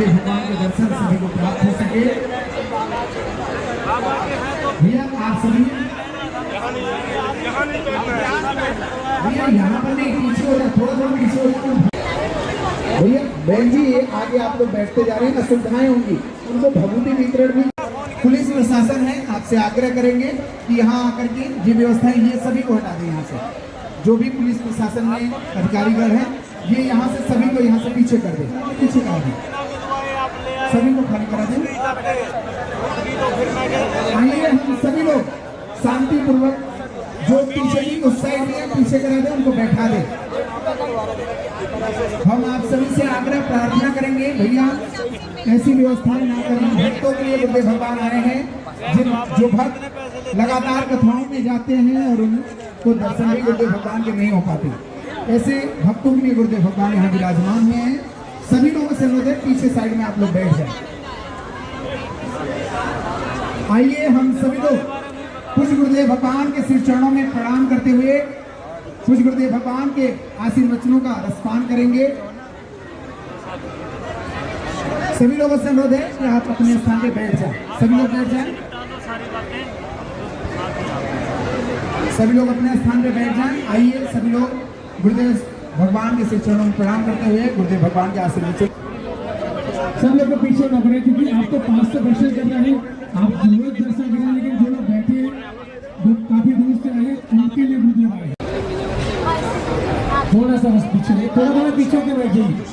गुरुदेव भगवान के दर्शन सभी को प्राप्त हो सके। भैया आप सभी भैया यहाँ पर नहीं, पीछे हो जाए, थोड़ा थोड़ा पीछे हो जाए भैया। बहन जी आगे आप लोग बैठते जा रहे हैं, असुविधाएं होंगी, उनको भभूति वितरण भी। पुलिस प्रशासन है, आपसे आग्रह करेंगे कि यहाँ आकर के ये व्यवस्थाएं ये सभी को हटा दें। यहाँ से जो भी पुलिस प्रशासन में अधिकारीगण हैं, ये यहाँ से सभी को यहाँ से पीछे कर दें, पीछे करा दें, सभी को खाली करा दें। आइए हम सभी लोग शांति पूर्वक, जो पीछे की उस साइड में पीछे करा दें, उनको बैठा दें। हम आप सभी से आग्रह प्रार्थना करेंगे, भैया ऐसी व्यवस्थाएं ना करें। भक्तों के लिए गुरुदेव भगवान आए हैं, जो भक्त लगातार कथाओं में जाते हैं और उनको दर्शन भी गुरुदेव भगवान के नहीं हो पाते, ऐसे भक्तों के लिए गुरुदेव भगवान यहाँ विराजमान हुए हैं। सभी लोगों से अनुरोध है, पीछे साइड में आप लोग बैठ जाए। आइए हम सभी लोग पूज्य गुरुदेव भगवान के श्री चरणों में प्रणाम करते हुए पूज्य गुरुदेव भगवान के आशीर्वचनों का रसपान करेंगे। सभी लोगों से अनुरोध है कि आप अपने स्थान पे बैठ जाएं, सभी लोग बैठ जाएं, सभी लोग अपने स्थान पे बैठ जाएं। आइए सभी लोग गुरुदेव भगवान के श्री चरणों में प्रणाम करते हुए गुरुदेव भगवान के आशीर्वचन। सब लोग पीछे न पड़े, क्योंकि आप तो 5 से दर्शन कर रहे हैं, आप जरूर दर्शन करें, लेकिन जो लोग बैठे जो काफी दूर से आए उनके लिए गुरुदेव आए। थोड़ा सा बस पीछे, थोड़ा पीछे के बैठ जाइए।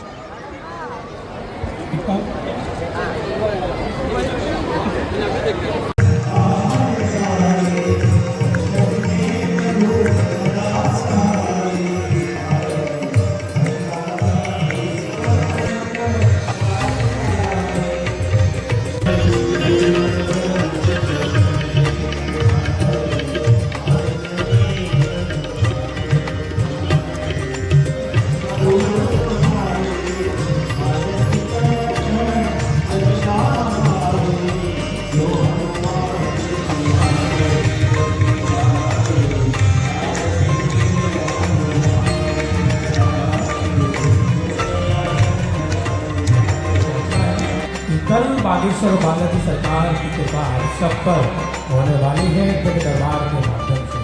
कल बागेश्वर बालाजी सरकार की कृपा सब पर होने वाली है दिग दरबार के माध्यम से।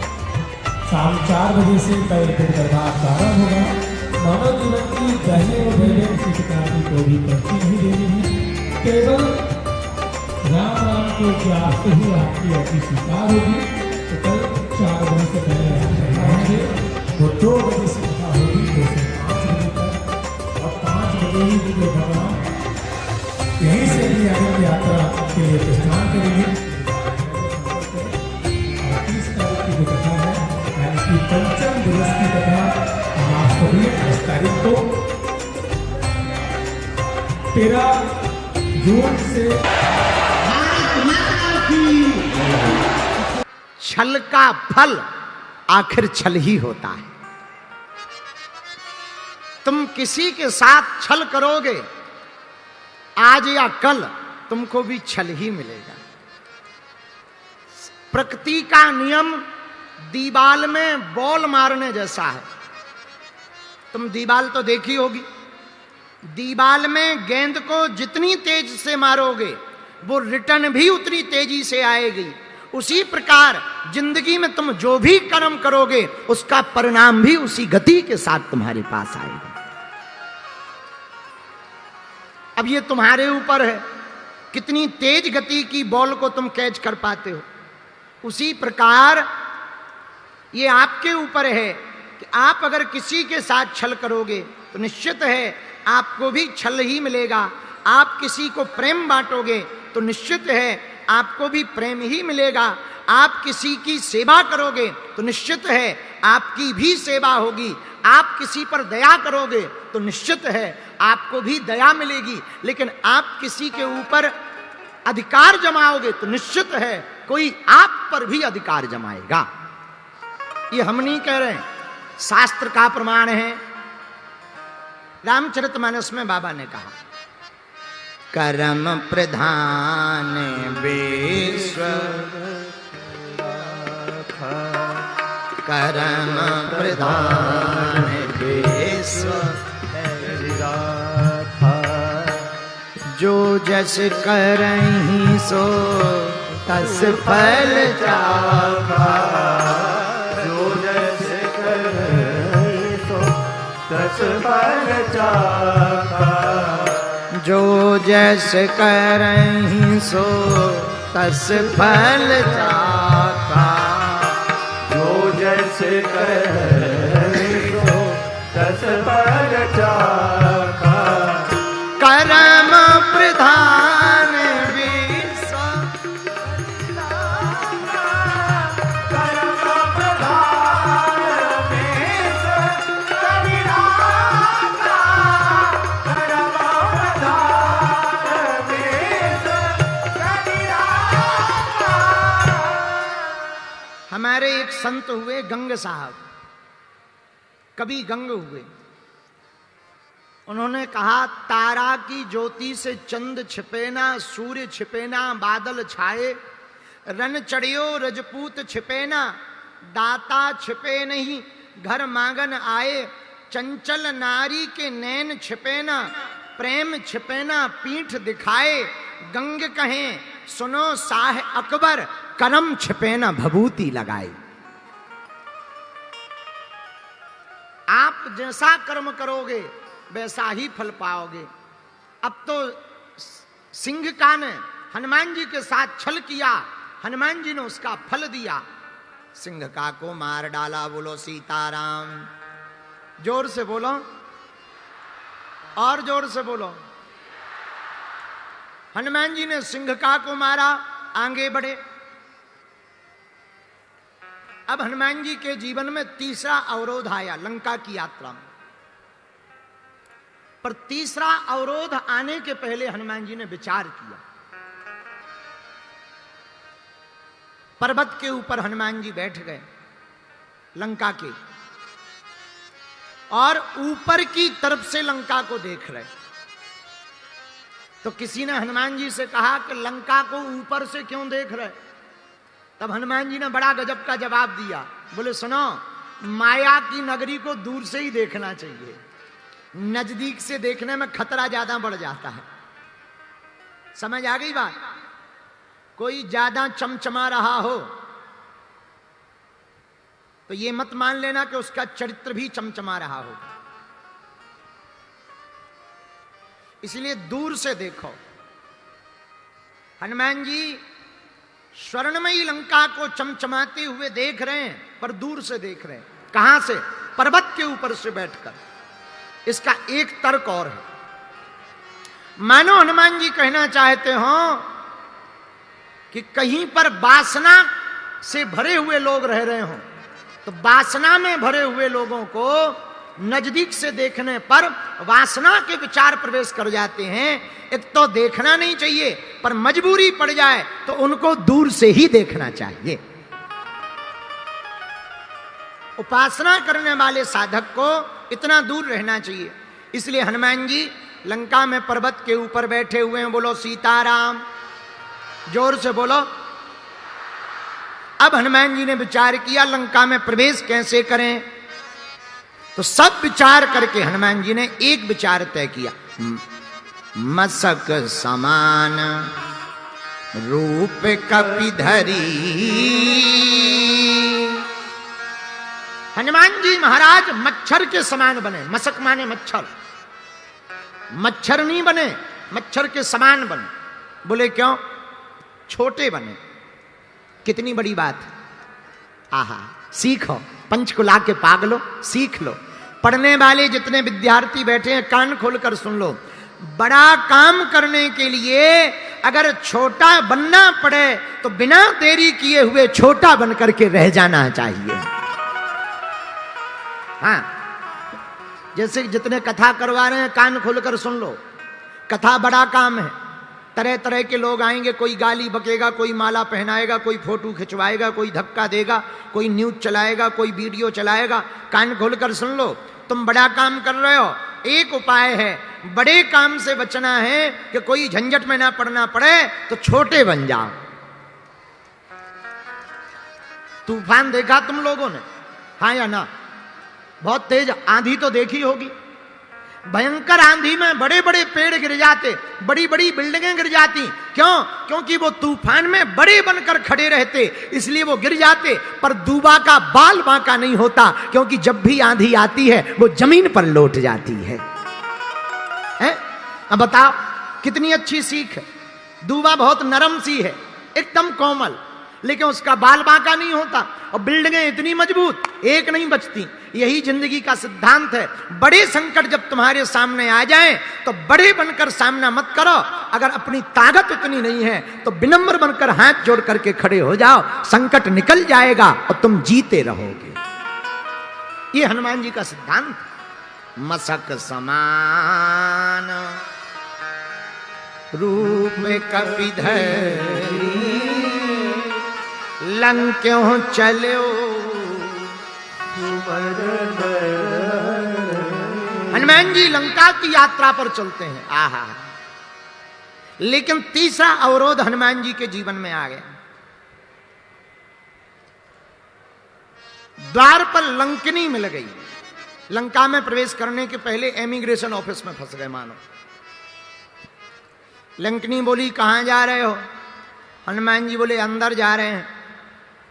शाम 4 बजे से कल दिग दरबार प्रारंभ होगा। मानव जीवन की पहले और पहले किसी प्रकार की कोई भी पर्ची नहीं देनी है, केवल राम राम को प्यास से ही आपकी ऐसी स्वीकार होगी। तो कल 4 बजे से पहले आएंगे, वो 2 बजे से कथा होगी, 2 से 5 बजे तक, और 5 बजे ही जो भगवान यहीं से भी आगे यात्रा के लिए प्रस्थान करेंगे। और 30 तारीख की जो कथा है, यानी कि पंचम दिवस की कथा, हम आपको भी 10 तारीख को 13 जून से। छल का फल आखिर छल ही होता है। तुम किसी के साथ छल करोगे, आज या कल तुमको भी छल ही मिलेगा। प्रकृति का नियम दीवाल में बॉल मारने जैसा है। तुम दीवाल तो देखी होगी, दीवाल में गेंद को जितनी तेज से मारोगे वो रिटर्न भी उतनी तेजी से आएगी। उसी प्रकार जिंदगी में तुम जो भी कर्म करोगे उसका परिणाम भी उसी गति के साथ तुम्हारे पास आएगा। अब ये तुम्हारे ऊपर है, कितनी तेज गति की बॉल को तुम कैच कर पाते हो। उसी प्रकार ये आपके ऊपर है कि आप अगर किसी के साथ छल करोगे तो निश्चित है आपको भी छल ही मिलेगा। आप किसी को प्रेम बांटोगे तो निश्चित है आपको भी प्रेम ही मिलेगा। आप किसी की सेवा करोगे तो निश्चित है आपकी भी सेवा होगी। आप किसी पर दया करोगे तो निश्चित है आपको भी दया मिलेगी। लेकिन आप किसी के ऊपर अधिकार जमाओगे तो निश्चित है कोई आप पर भी अधिकार जमाएगा। ये हम नहीं कह रहे हैं, शास्त्र का प्रमाण है। रामचरितमानस में बाबा ने कहा, कर्म प्रधान विश्व, कर्म प्रधान विश्व, जो जस करहीं सो तस फल चाखा। जो जस करहीं सो तस फल चाखा। जो जस करहीं सो तस फल चाखा। जो जस करहीं सो तस फल चाखा। कर्म प्रधान विष कर्म प्रधान विष कबीराता। कर्म प्रधान विष कबीराता। हमारे एक संत हुए गंग साहब, कभी गंग हुए। उन्होंने कहा, तारा की ज्योति से चंद छिपे ना, सूर्य छिपे ना, बादल छाए, रन चढ़ियो रजपूत छिपे ना, दाता छिपे नहीं घर मांगन आए, चंचल नारी के नैन छिपे ना, प्रेम छिपे ना पीठ दिखाए, गंग कहें सुनो शाह अकबर, करम छिपे ना भभूति लगाए। आप जैसा कर्म करोगे वैसा ही फल पाओगे। अब तो सिंह का ने हनुमान जी के साथ छल किया, हनुमान जी ने उसका फल दिया, सिंह का को मार डाला। बोलो सीताराम। जोर से बोलो, और जोर से बोलो। हनुमान जी ने सिंह का को मारा, आगे बढ़े। अब हनुमान जी के जीवन में तीसरा अवरोध आया लंका की यात्रा में। पर तीसरा अवरोध आने के पहले हनुमान जी ने विचार किया। पर्वत के ऊपर हनुमान जी बैठ गए लंका के, और ऊपर की तरफ से लंका को देख रहे। तो किसी ने हनुमान जी से कहा कि लंका को ऊपर से क्यों देख रहे? तब हनुमान जी ने बड़ा गजब का जवाब दिया। बोले सुनो, माया की नगरी को दूर से ही देखना चाहिए, नजदीक से देखने में खतरा ज्यादा बढ़ जाता है। समझ आ गई बात? कोई ज्यादा चमचमा रहा हो तो ये मत मान लेना कि उसका चरित्र भी चमचमा रहा होगा, इसलिए दूर से देखो। हनुमान जी स्वर्णमयी लंका को चमचमाते हुए देख रहे हैं, पर दूर से देख रहे हैं। कहां से? पर्वत के ऊपर से बैठकर। इसका एक तर्क और है। मानो हनुमान जी कहना चाहते हो कि कहीं पर वासना से भरे हुए लोग रह रहे हो, तो वासना में भरे हुए लोगों को नजदीक से देखने पर वासना के विचार प्रवेश कर जाते हैं। एक तो देखना नहीं चाहिए, पर मजबूरी पड़ जाए तो उनको दूर से ही देखना चाहिए। उपासना करने वाले साधक को इतना दूर रहना चाहिए। इसलिए हनुमान जी लंका में पर्वत के ऊपर बैठे हुए हैं। बोलो सीताराम। जोर से बोलो। अब हनुमान जी ने विचार किया लंका में प्रवेश कैसे करें। तो सब विचार करके हनुमान जी ने एक विचार तय किया। मसक समान रूप कपिधरी। हनुमान जी महाराज मच्छर के समान बने। मसक माने मच्छर, मच्छर नहीं बने, मच्छर के समान बने। बोले क्यों? छोटे बने। कितनी बड़ी बात। आहा, सीखो, पंचकुला के पागलो, सीख लो। पढ़ने वाले जितने विद्यार्थी बैठे हैं कान खोलकर सुन लो। बड़ा काम करने के लिए अगर छोटा बनना पड़े तो बिना देरी किए हुए छोटा बनकर के रह जाना चाहिए। हाँ, जैसे जितने कथा करवा रहे हैं कान खोलकर सुन लो। कथा बड़ा काम है। तरह तरह के लोग आएंगे, कोई गाली बकेगा, कोई माला पहनाएगा, कोई फोटो खिंचवाएगा, कोई धक्का देगा, कोई न्यूज चलाएगा, कोई वीडियो चलाएगा। कान खोलकर सुन लो। तुम बड़ा काम कर रहे हो, एक उपाय है। बड़े काम से बचना है कि कोई झंझट में ना पड़ना पड़े तो छोटे बन जाओ। तूफान देखा तुम लोगों ने? हाँ या ना? बहुत तेज आंधी तो देखी होगी। भयंकर आंधी में बड़े बड़े पेड़ गिर जाते, बड़ी बड़ी बिल्डिंगें गिर जाती। क्यों? क्योंकि वो तूफान में बड़े बनकर खड़े रहते, इसलिए वो गिर जाते। पर दूबा का बाल बांका नहीं होता, क्योंकि जब भी आंधी आती है वो जमीन पर लौट जाती है। अब बताओ कितनी अच्छी सीख है। दूबा बहुत नरम सी है, एकदम कोमल, लेकिन उसका बाल बांका नहीं होता। और बिल्डिंगें इतनी मजबूत, एक नहीं बचती। यही जिंदगी का सिद्धांत है। बड़े संकट जब तुम्हारे सामने आ जाएं तो बड़े बनकर सामना मत करो। अगर अपनी ताकत उतनी नहीं है तो विनम्र बनकर हाथ जोड़ करके खड़े हो जाओ, संकट निकल जाएगा और तुम जीते रहोगे। ये हनुमान जी का सिद्धांत। मसक समान रूप में कपिधरी, लंक्यों चलो हनुमान जी लंका की यात्रा पर चलते हैं। आहा, लेकिन तीसरा अवरोध हनुमान जी के जीवन में आ गया। द्वार पर लंकिनी मिल गई। लंका में प्रवेश करने के पहले इमिग्रेशन ऑफिस में फंस गए मानो। लंकिनी बोली कहां जा रहे हो? हनुमान जी बोले अंदर जा रहे हैं।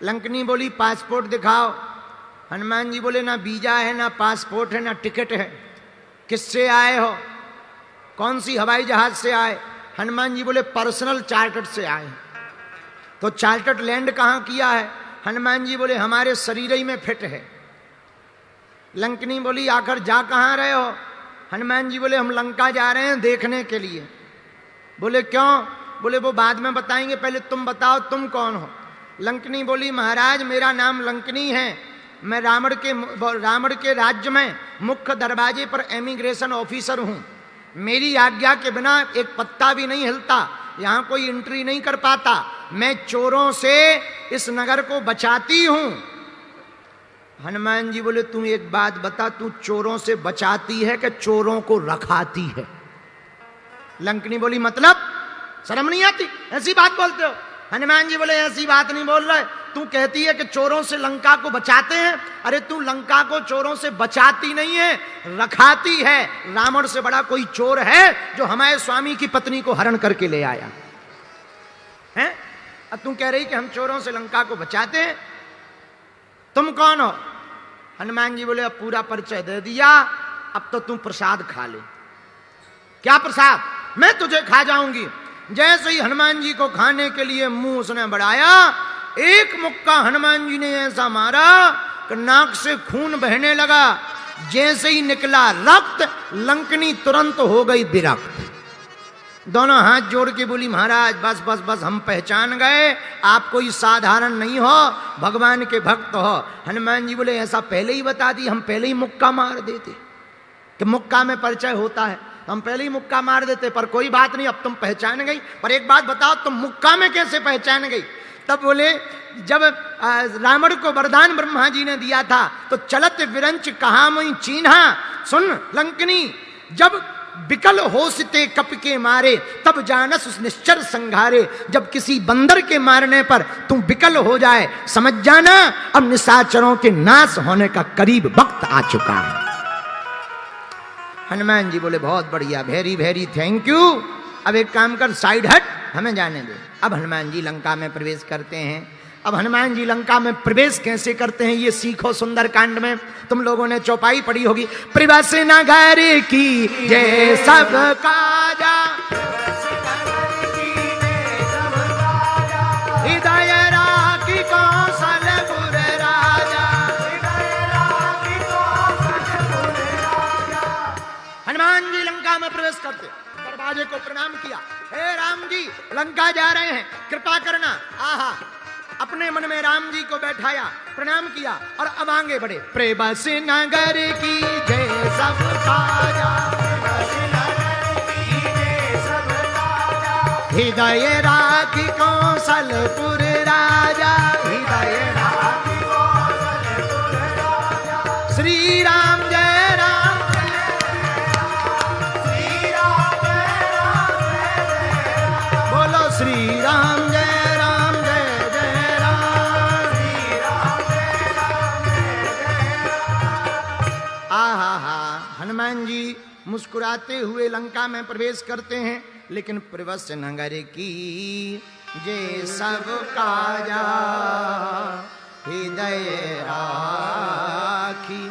लंकिनी बोली पासपोर्ट दिखाओ। हनुमान जी बोले ना वीजा है, ना पासपोर्ट है, ना टिकट है। किससे आए हो? कौन सी हवाई जहाज से आए? हनुमान जी बोले पर्सनल चार्टर्ड से आए। तो चार्टर्ड लैंड कहां किया है? हनुमान जी बोले हमारे शरीर ही में फिट है। लंकिनी बोली आखिर जा कहां रहे हो? हनुमान जी बोले हम लंका जा रहे हैं देखने के लिए। बोले क्यों? बोले वो बाद में बताएंगे, पहले तुम बताओ तुम कौन हो? लंकिनी बोली महाराज मेरा नाम लंकिनी है, मैं रावण के राज्य में मुख्य दरवाजे पर इमिग्रेशन ऑफिसर हूं। मेरी आज्ञा के बिना एक पत्ता भी नहीं हिलता, यहां कोई एंट्री नहीं कर पाता। मैं चोरों से इस नगर को बचाती हूं। हनुमान जी बोले तू एक बात बता, तू चोरों से बचाती है कि चोरों को रखाती है? लंकिनी बोली मतलब शर्म नहीं आती, ऐसी बात बोलते हो? हनुमान जी बोले ऐसी बात नहीं बोल रहे, तू कहती है कि चोरों से लंका को बचाते हैं। अरे तू लंका को चोरों से बचाती नहीं है, रखाती है। रावण से बड़ा कोई चोर है जो हमारे स्वामी की पत्नी को हरण करके ले आया है? अब तू कह रही कि हम चोरों से लंका को बचाते हैं। तुम कौन हो? हनुमान जी बोले अब पूरा परिचय दे दिया, अब तो तू प्रसाद खा ले। क्या प्रसाद? मैं तुझे खा जाऊंगी। जैसे ही हनुमान जी को खाने के लिए मुंह उसने बढ़ाया, एक मुक्का हनुमान जी ने ऐसा मारा कि नाक से खून बहने लगा। जैसे ही निकला रक्त, लंकिनी तुरंत हो गई विरक्त। दोनों हाथ जोड़ के बोली महाराज बस बस बस, हम पहचान गए आप कोई साधारण नहीं हो, भगवान के भक्त हो। हनुमान जी बोले ऐसा पहले ही बता दी, हम पहले ही मुक्का मार देते कि मुक्का में परिचय होता है, हम पहले ही मुक्का मार देते। पर कोई बात नहीं, अब तुम पहचान गई। पर एक बात बताओ, तुम मुक्का में कैसे पहचान गई? तब बोले जब रावण को वरदान ब्रह्मा जी ने दिया था तो चलत विरंच कहा मुई चीन्हा। सुन लंकिनी, जब बिकल होसते कप के मारे तब जानस उस निश्चर संघारे। जब किसी बंदर के मारने पर तू बिकल हो जाए, समझ जाना अब निशाचरों के नाश होने का करीब वक्त आ चुका है। हनुमान जी बोले बहुत बढ़िया, वेरी वेरी थैंक यू। अब एक काम कर, साइड हट, हमें जाने दे। अब हनुमान जी लंका में प्रवेश करते हैं। अब हनुमान जी लंका में प्रवेश कैसे करते हैं ये सीखो सुंदर कांड में। तुम लोगों ने चौपाई पढ़ी होगी। प्रवेश नगर की जय सब काजा, हृदय राखी कौशलपुर राजा। हनुमान जी लंका में प्रवेश करते, दरवाजे को प्रणाम किया। हे राम जी लंका जा रहे हैं, कृपा करना। आहा, अपने मन में राम जी को बैठाया, प्रणाम किया और अब आगे बढ़े। प्रवेश नगर की जय सब काजा, हृदय राखी कौशलपुर राजा। हृदय राखी कौशलपुर राजा। श्री राम जय राम, श्री राम जय राम जय जय राम, श्री राम जय राम जय जय राम। आहा हा, हनुमान जी मुस्कुराते हुए लंका में प्रवेश करते हैं, लेकिन प्रवस्य नगर की जे सब काजा हृदय राखी।